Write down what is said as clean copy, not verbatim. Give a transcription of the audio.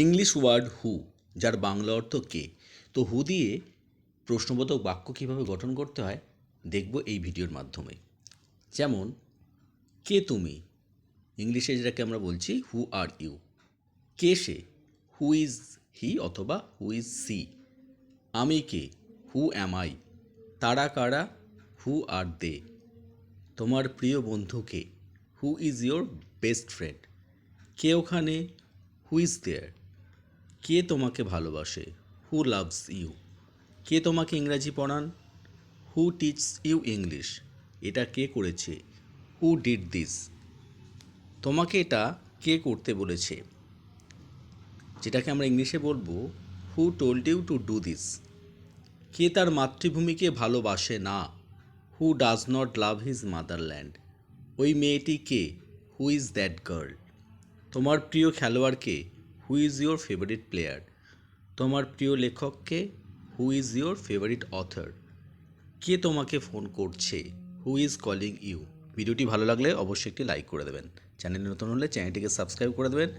English word হু, যার বাংলা অর্থ কে। তো হু দিয়ে প্রশ্নবোধক বাক্য কীভাবে গঠন করতে হয় দেখব এই ভিডিওর মাধ্যমে। যেমন, কে তুমি, ইংলিশে যেটাকে আমরা বলছি হু are you. K say, who is he অথবা হু ইজ সি। আমি কে, হু অ্যাম আই। তারা কারা, হু আর দে। তোমার প্রিয় বন্ধু কে, who is your best friend. কে ওখানে, হু ইজ দেয়ার। কে তোমাকে ভালোবাসে, হু লাভস ইউ। কে তোমাকে ইংরাজি পড়ান, হু টিচস ইউ ইংলিশ। এটা কে করেছে, হু ডিড দিস। তোমাকে এটা কে করতে বলেছে, যেটাকে আমরা ইংলিশে বলবো who told you to do this. কে তার মাতৃভূমিকে ভালোবাসে না, who does not love his motherland. ওই মেয়েটি কে, হু ইজ দ্যাট গার্ল। তোমার প্রিয় খেলোয়াড়কে, who is your favourite player. তোমার প্রিয় লেখককে, who is your favourite author. কে তোমাকে ফোন করছে, হু ইজ কলিং ইউ। ভিডিওটি ভালো লাগলে অবশ্যই একটি লাইক করে দেবেন। চ্যানেলে নতুন হলে চ্যানেলটিকে সাবস্ক্রাইব করে দেবেন।